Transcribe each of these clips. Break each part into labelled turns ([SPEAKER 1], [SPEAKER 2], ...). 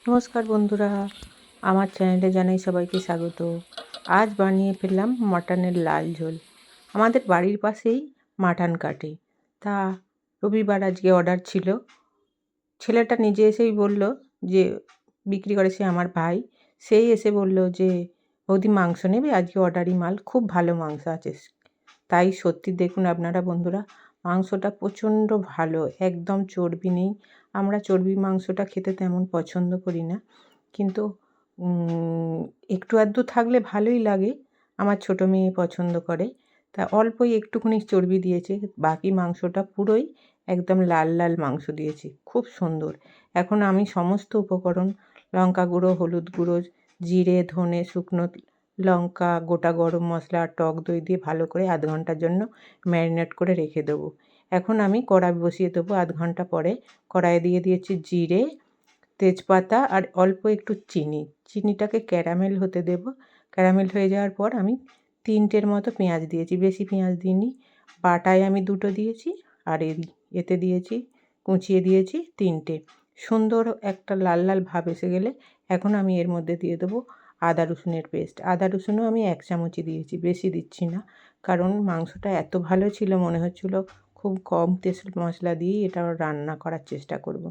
[SPEAKER 1] নমস্কার বন্ধুরা, আমার চ্যানেলে জানাই সবাইকে স্বাগত। আজ বানিয়ে ফেললাম মাটনের লাল ঝোল। আমাদের বাড়ির পাশেই মাটন কাটে, তা রবিবার আজকে অর্ডার ছিল। ছেলেটা নিজে এসেই বলল যে বিক্রি করে সে আমার ভাই, সেই এসে বলল যে বৌদি মাংস নেবে, আজকে অর্ডারি মাল, খুব ভালো মাংস আছে। তাই সত্যি দেখুন আপনারা বন্ধুরা, মাংসটা প্রচণ্ড ভালো, একদম চর্বি নেই। আমরা চর্বি মাংসটা খেতে তেমন পছন্দ করি না, কিন্তু একটু আধটু থাকলে ভালোই লাগে। আমার ছোটো মেয়ে পছন্দ করে, তা অল্পই একটুখানি চর্বি দিয়েছে, বাকি মাংসটা পুরোই একদম লাল লাল মাংস দিয়েছে, খুব সুন্দর। এখন আমি সমস্ত উপকরণ, লঙ্কা গুঁড়ো, হলুদ গুঁড়ো, জিরে, ধনে, শুকনো লঙ্কা, গোটা গরম মশলা, টক দই দিয়ে ভালো করে আধ ঘন্টার জন্য ম্যারিনেট করে রেখে দেবো। এখন আমি কড়াই বসিয়ে দেবো। আধ ঘন্টা পরে কড়াইয়ে দিয়ে দিয়েছি জিরে, তেজপাতা আর অল্প একটু চিনি। চিনিটাকে ক্যারামেল হতে দেব। ক্যারামেল হয়ে যাওয়ার পর আমি 3টের মতো পেঁয়াজ দিয়েছি, বেশি পেঁয়াজ দিইনি। বাটায় আমি 2টো দিয়েছি, আর এতে দিয়েছি, কুচিয়ে দিয়েছি 3টে। সুন্দর একটা লাল লাল ভাব এসে গেলে এখন আমি এর মধ্যে দিয়ে দেবো আদা রসুনের পেস্ট। আদা রসুনও আমি 1 চামচই দিয়েছি, বেশি দিচ্ছি না, কারণ মাংসটা এত ভালো ছিল মনে হচ্ছিল খুব কম তেল মশলা দিয়েই এটা রান্না করার চেষ্টা করব।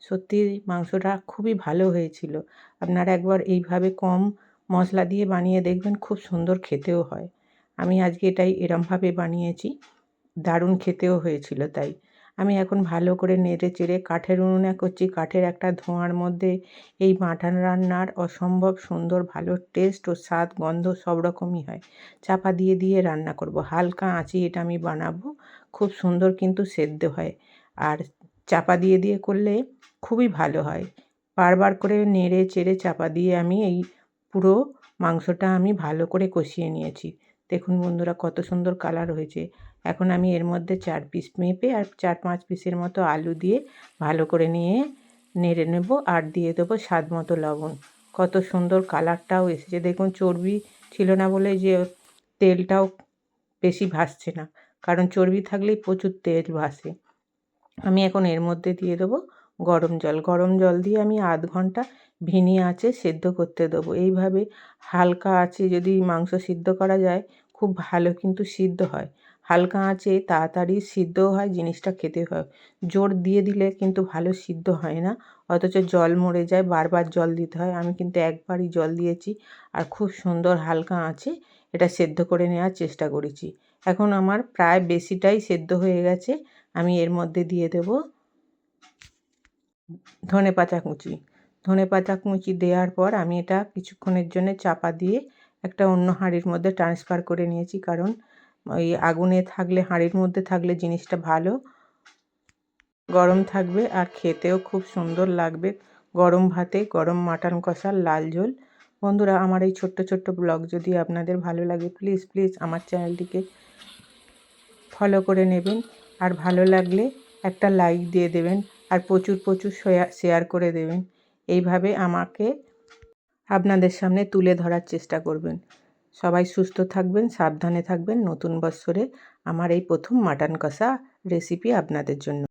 [SPEAKER 1] সত্যি মাংসটা খুবই ভালো হয়েছিল। আপনারা একবার এইভাবে কম মশলা দিয়ে বানিয়ে দেখবেন, খুব সুন্দর খেতেও হয়। আমি আজকে এটাই এরমভাবে বানিয়েছি, দারুণ খেতেও হয়েছিল। তাই আমি এখন ভালো করে নেড়ে চেড়ে কাঠের উনুনে করছি। কাঠের একটা ধোঁয়ার মধ্যে এই মাটন রান্নার অসম্ভব সুন্দর ভালো টেস্ট ও স্বাদ, গন্ধ সব রকমই হয়। চাপা দিয়ে দিয়ে রান্না করব, হালকা আঁচে এটা আমি বানাবো, খুব সুন্দর কিন্তু সেদ্ধ হয়। আর চাপা দিয়ে দিয়ে করলে খুবই ভালো হয়। বারবার করে নেড়ে চেড়ে চাপা দিয়ে আমি এই পুরো মাংসটা আমি ভালো করে কষিয়ে নিয়েছি। দেখুন বন্ধুরা কত সুন্দর কালার হয়েছে। এখন আমি এর মধ্যে 4 পিস পেঁপে আর 4-5 পিসের মতো আলু দিয়ে ভালো করে নিয়ে নেড়ে নেব, আর দিয়ে দেবো স্বাদ মতো লবণ। কত সুন্দর কালারটাও এসেছে দেখুন। চর্বি ছিল না বলে যে তেলটাও বেশি ভাসছে না, কারণ চর্বি থাকলেই প্রচুর তেল ভাসে। আমি এখন এর মধ্যে দিয়ে দেবো গরম জল। গরম জল দিয়ে আমি আধ ঘন্টা ভিনিয়ে আঁচে সেদ্ধ করতে দেবো। এইভাবে হালকা আঁচে যদি মাংস সিদ্ধ করা যায়, খুব ভালো কিন্তু সিদ্ধ হয়। হালকা আঁচে তাড়াতাড়ি সিদ্ধও হয়, জিনিসটা খেতে হয়। জোর দিয়ে দিলে কিন্তু ভালো সিদ্ধ হয় না, অথচ জল মরে যায়, বারবার জল দিতে হয়। আমি কিন্তু একবারই জল দিয়েছি, আর খুব সুন্দর হালকা আঁচে এটা সেদ্ধ করে নেওয়ার চেষ্টা করেছি। এখন আমার প্রায় বেশিটাই সেদ্ধ হয়ে গেছে। আমি এর মধ্যে দিয়ে দেব ধনেপাতা কুচি। ধনেপাতা কুচি দেওয়ার পর আমি এটা কিছুক্ষণের জন্য চাপা দিয়ে একটা অন্য হাঁড়ির মধ্যে ট্রান্সফার করে নিয়েছি, কারণ ওই আগুনে থাকলে, হাঁড়ির মধ্যে থাকলে জিনিসটা ভালো গরম থাকবে আর খেতেও খুব সুন্দর লাগবে। গরম ভাতে গরম মাটন কষার লাল ঝোল। বন্ধুরা, আমার এই ছোট্ট ছোট্ট ব্লগ যদি আপনাদের ভালো লাগে, প্লিজ প্লিজ আমার চ্যানেলটিকে ফলো করে নেবেন, আর ভালো লাগলে একটা লাইক দিয়ে দেবেন, আর প্রচুর প্রচুর শেয়ার করে দেবেন। এইভাবে আমাকে আপনাদের সামনে তুলে ধরার চেষ্টা করবেন। সবাই সুস্থ থাকবেন, সাবধানে থাকবেন। নতুন বৎসরে আমার এই প্রথম মাটন কষা রেসিপি আপনাদের জন্য।